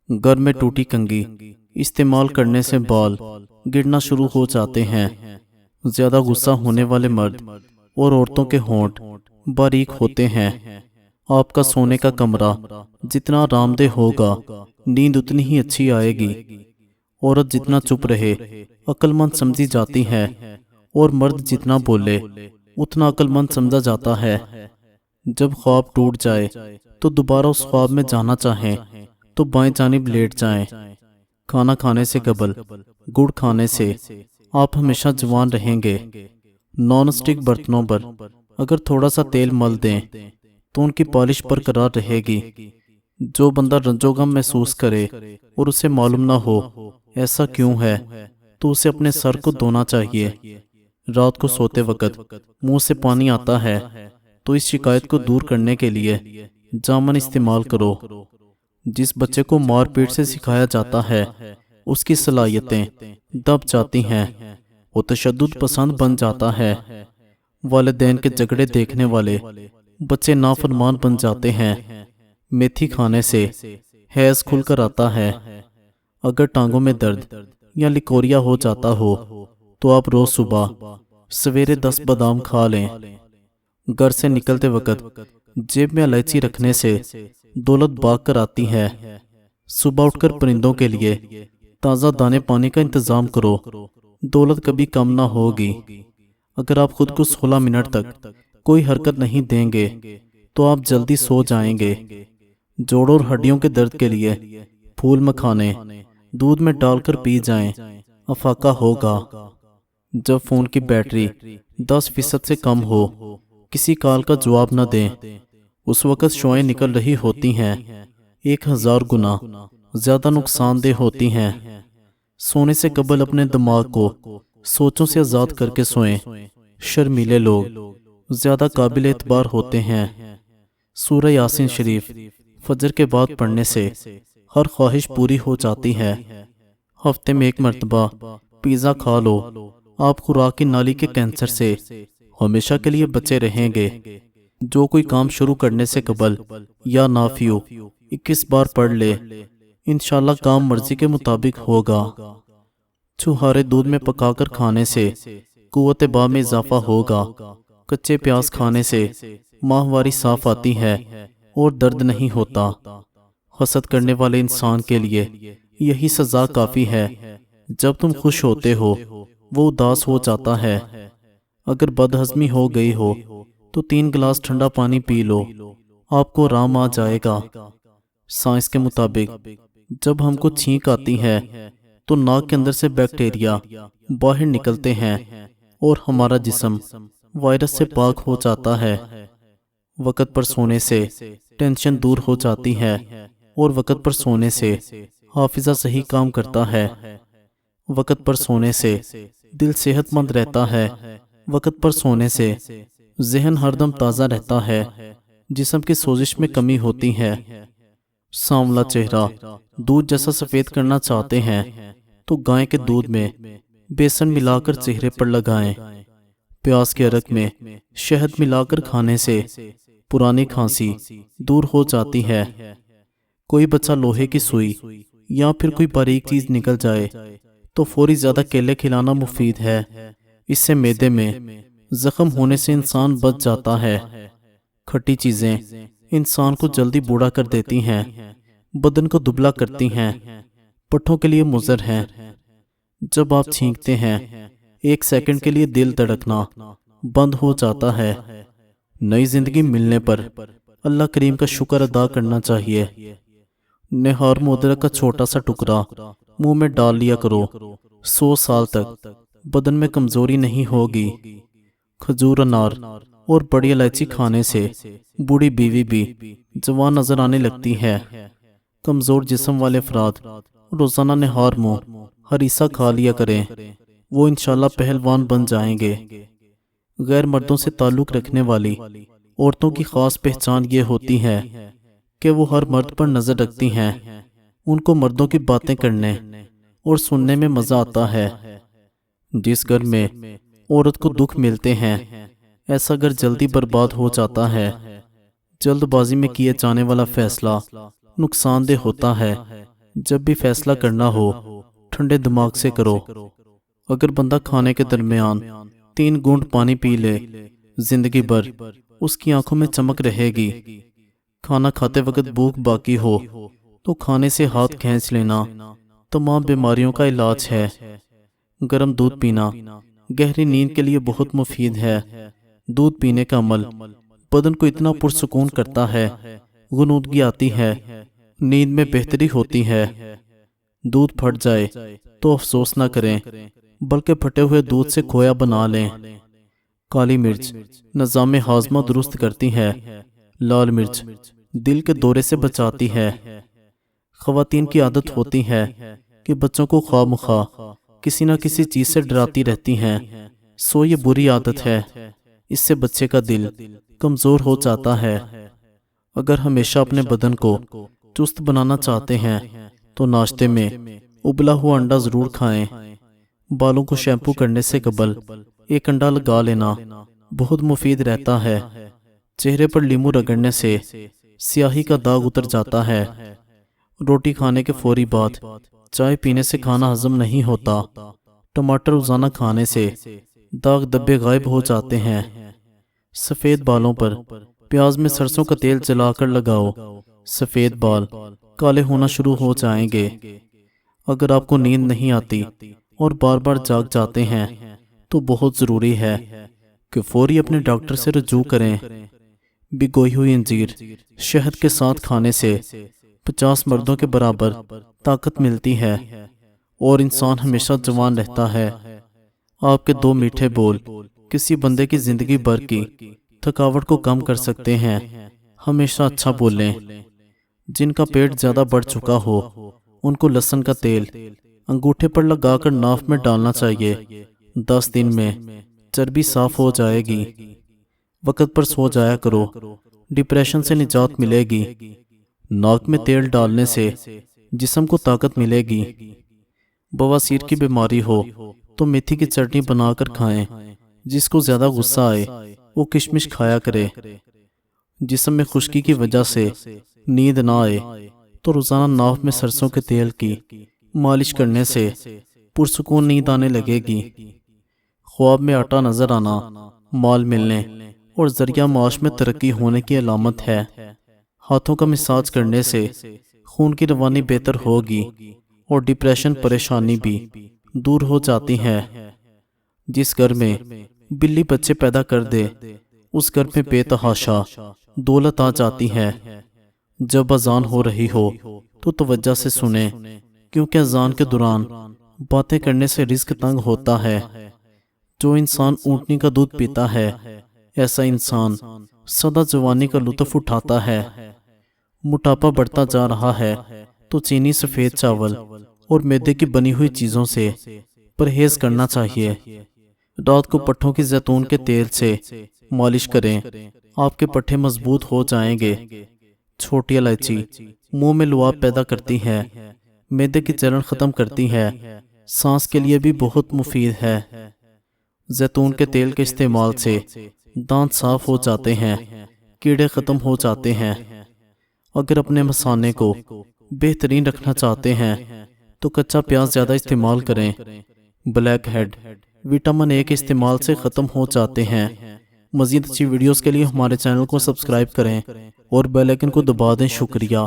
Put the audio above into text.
घर में टूटी कंघी इस्तेमाल करने से बाल गिरना शुरू हो जाते हैं। ज्यादा गुस्सा होने वाले मर्द और औरतों के होंठ बारीक होते हैं। आपका सोने का कमरा जितना आरामदेह होगा, नींद उतनी ही अच्छी आएगी। औरत जितना चुप रहे अक्लमंद समझी जाती है, और मर्द जितना बोले उतना अक्लमंद समझा जाता है। जब ख्वाब टूट जाए तो दोबारा उस ख्वाब में जाना चाहें तो बाएं जानिब लेट जाएं। खाना खाने से कबल गुड़ खाने से आप हमेशा जवान रहेंगे। नॉन स्टिक बर्तनों पर अगर थोड़ा सा तेल मल दें तो उनकी पॉलिश बरकरार रहेगी। जो बंदा रंजोगम महसूस करे और उसे मालूम ना हो ऐसा क्यों है, तो उसे अपने सर को धोना चाहिए। रात को सोते वक्त मुंह से पानी आता है तो इस शिकायत को दूर करने के लिए जामन इस्तेमाल करो। जिस बच्चे को मार पीट से सिखाया जाता है उसकी सलाहियतें दब जाती हैं, वो तशद्दुद पसंद बन जाता है। वालिदैन के झगड़े देखने वाले बच्चे नाफरमान बन जाते हैं। मेथी खाने से हैज खुलकर आता है। अगर टांगों में दर्द या लिकोरिया हो जाता हो तो आप रोज सुबह सवेरे 10 बादाम खा लें। घर से निकलते वक्त जेब में इलायची रखने से दौलत भाग कर आती है। सुबह उठकर परिंदों के लिए ताज़ा दाने पानी का इंतजाम करो, दौलत कभी कम ना होगी। अगर आप खुद को 16 मिनट तक कोई हरकत नहीं देंगे तो आप जल्दी सो जाएंगे। जोड़ों और हड्डियों के दर्द के लिए फूल मखाने दूध में डालकर पी जाएं, अफाका होगा। जब फोन की बैटरी 10% से कम हो, किसी कॉल का जवाब न दें। उस वक़्त शुआएं निकल रही होती हैं, 1000 गुना ज्यादा नुकसानदेह होती हैं। सोने से कबल अपने दिमाग को सोचों से आज़ाद करके सोएं। शर्मीले लोग ज्यादा काबिल एतबार होते हैं। सूरह यासीन शरीफ फजर के बाद पढ़ने से हर ख्वाहिश पूरी हो जाती है। हफ्ते में 1 मरतबा पिज़्ज़ा खा लो, आप खुराक की नाली के कैंसर से हमेशा के लिए बचे रहेंगे। जो कोई काम शुरू करने से कबल या नाफियो 21 बार पढ़ ले, इंशाल्लाह काम मर्जी के मुताबिक होगा। छुहारे दूध में पकाकर खाने से कुव्वत बा में इजाफा होगा। कच्चे प्याज खाने से माहवारी साफ आती है और दर्द नहीं होता। हसद करने वाले इंसान के लिए यही सजा काफ़ी है। जब तुम खुश होते हो वो उदास हो जाता है। अगर बदहजमी हो गई हो तो 3 गिलास ठंडा पानी पी लो, आपको आराम आ जाएगा। साइंस के मुताबिक जब हमको छींक आती है तो नाक के अंदर से बैक्टीरिया बाहर निकलते हैं और हमारा जिस्म वायरस से पाक हो जाता है। वक़्त पर सोने से टेंशन दूर हो जाती है और वक़्त पर सोने से हाफिज़ा सही काम करता है। वक़्त पर सोने से दिल सेहतमंद रहता है। वक़्त पर सोने से ज़हन हरदम ताज़ा रहता है। जिस्म की सोजिश में कमी होती है। सांवला चेहरा दूध जैसा सफ़ेद करना चाहते हैं तो गाय के दूध में बेसन मिलाकर चेहरे पर लगाएं। प्याज के अरक में शहद मिलाकर खाने से पुरानी खांसी दूर हो जाती है। कोई बच्चा लोहे की सुई या फिर कोई बारीक चीज़ निकल जाए तो फौरी ज़्यादा केले खिलाना मुफीद है। इससे मैदे में जख्म होने से इंसान बच जाता है। खट्टी चीज़ें इंसान को जल्दी बूढ़ा कर देती हैं, बदन को दुबला करती हैं, पट्ठों के लिए मुज़र हैं। जब आप छींकते हैं 1 सेकंड के लिए दिल धड़कना बंद हो जाता है। नई जिंदगी मिलने पर अल्लाह करीम का शुक्र अदा करना चाहिए। निहार मोदरा का छोटा सा टुकड़ा मुंह में डाल लिया करो, 100 साल तक बदन में कमजोरी नहीं होगी। खजूर, अनार और बड़ी इलायची खाने से बूढ़ी बीवी भी जवान नजर आने लगती है। कमजोर जिस्म वाले अफराद रोजाना निहार मुंह हरीसा खा लिया करें, वो इंशाल्लाह पहलवान बन जाएंगे। गैर मर्दों से ताल्लुक़ रखने वाली औरतों की खास पहचान ये होती है कि वो हर मर्द पर नज़र रखती हैं। उनको मर्दों की बातें करने और सुनने में मज़ा आता है। जिस घर में औरत को दुख मिलते हैं ऐसा घर जल्दी बर्बाद हो जाता है। जल्दबाजी में किए जाने वाला फैसला नुकसानदेह होता है। جب بھی فیصلہ کرنا ہو ٹھنڈے دماغ سے کرو۔ اگر بندہ کھانے کے درمیان 3 گھونٹ پانی پی لے، زندگی بھر اس کی آنکھوں میں چمک رہے گی۔ کھانا کھاتے وقت بھوک باقی ہو تو کھانے سے ہاتھ کھینچ لینا تمام بیماریوں کا علاج ہے۔ گرم دودھ پینا گہری نیند کے لیے بہت مفید ہے۔ دودھ پینے کا عمل بدن کو اتنا پرسکون کرتا ہے، غنودگی آتی ہے، نیند میں بہتری ہوتی ہے۔ دودھ پھٹ جائے تو افسوس نہ کریں، بلکہ پھٹے ہوئے دودھ سے کھویا بنا لیں۔ کالی مرچ نظام ہاضمہ درست کرتی ہے۔ لال مرچ دل کے دورے سے بچاتی ہے۔ خواتین کی عادت ہوتی ہے کہ بچوں کو خواہ مخواہ کسی نہ کسی چیز سے ڈراتی رہتی ہیں، سو یہ بری عادت ہے، اس سے بچے کا دل کمزور ہو جاتا ہے۔ اگر ہمیشہ اپنے بدن کو چست بنانا چاہتے ہیں تو ناشتے میں ابلا ہوا انڈا ضرور کھائیں۔ بالوں کو شیمپو کرنے سے قبل 1 انڈا لگا لینا بہت مفید رہتا ہے۔ چہرے پر لیموں رگڑنے سے سیاہی کا داغ اتر جاتا ہے۔ روٹی کھانے کے فوری بعد چائے پینے سے کھانا ہضم نہیں ہوتا۔ ٹماٹر روزانہ کھانے سے داغ دبے غائب ہو جاتے ہیں۔ سفید بالوں پر پیاز میں سرسوں کا تیل جلا کر لگاؤ، سفید بال کالے ہونا شروع ہو جائیں گے۔ اگر آپ کو نیند نہیں آتی اور بار بار جاگ جاتے ہیں تو بہت ضروری ہے کہ فوری اپنے ڈاکٹر سے رجوع کریں۔ بھگوئی ہوئی انجیر شہد کے ساتھ کھانے سے 50 مردوں کے برابر طاقت ملتی ہے اور انسان ہمیشہ جوان رہتا ہے۔ آپ کے 2 میٹھے بول کسی بندے کی زندگی بھر کی تھکاوٹ کو کم کر سکتے ہیں۔ ہمیشہ اچھا بولیں۔ جن کا پیٹ زیادہ بڑھ چکا ہو ان کو لہسن کا تیل انگوٹھے پر لگا کر ناف میں ڈالنا چاہیے۔ 10 دن میں چربی صاف ہو جائے گی۔ وقت پر سو جایا کرو، ڈپریشن سے نجات ملے گی۔ ناک میں تیل ڈالنے سے جسم کو طاقت ملے گی۔ بواسیر کی بیماری ہو تو میتھی کی چٹنی بنا کر کھائیں۔ جس کو زیادہ غصہ آئے وہ کشمش کھایا کرے۔ جسم میں خشکی کی وجہ سے نیند نہ آئے تو روزانہ ناف میں سرسوں کے تیل کی مالش کرنے سے پرسکون نیند آنے لگے گی۔ خواب میں آٹا نظر آنا مال ملنے اور ذریعہ معاش میں ترقی ہونے کی علامت ہے۔ ہاتھوں کا مساج کرنے سے خون کی روانی بہتر ہوگی اور ڈپریشن پریشانی بھی دور ہو جاتی ہے۔ جس گھر میں بلی بچے پیدا کر دے اس گھر میں بے تحاشا دولت آ جاتی ہے۔ جب اذان ہو رہی ہو تو توجہ سے سنیں، کیونکہ اذان کے دوران باتیں کرنے سے رزق تنگ ہوتا ہے۔ جو انسان اونٹنی کا دودھ پیتا ہے ایسا انسان سدا جوانی کا لطف اٹھاتا ہے۔ موٹاپا بڑھتا جا رہا ہے تو چینی، سفید چاول اور میدے کی بنی ہوئی چیزوں سے پرہیز کرنا چاہیے۔ رات کو پٹھوں کی زیتون کے تیل سے مالش کریں، آپ کے پٹھے مضبوط ہو جائیں گے۔ چھوٹی الائچی منہ میں لعاب پیدا کرتی ہے، معدے کی جلن ختم کرتی ہے، سانس کے لیے بھی بہت مفید ہے۔ زیتون کے تیل کے استعمال سے دانت صاف ہو جاتے ہیں، کیڑے ختم ہو جاتے ہیں۔ اگر اپنے مثانے کو بہترین رکھنا چاہتے ہیں تو کچا پیاز زیادہ استعمال کریں۔ بلیک ہیڈ وٹامن اے کے استعمال سے ختم ہو جاتے ہیں۔ مزید اچھی ویڈیوز کے لیے ہمارے چینل کو سبسکرائب کریں اور بیل آئیکن کو دبا دیں۔ شکریہ۔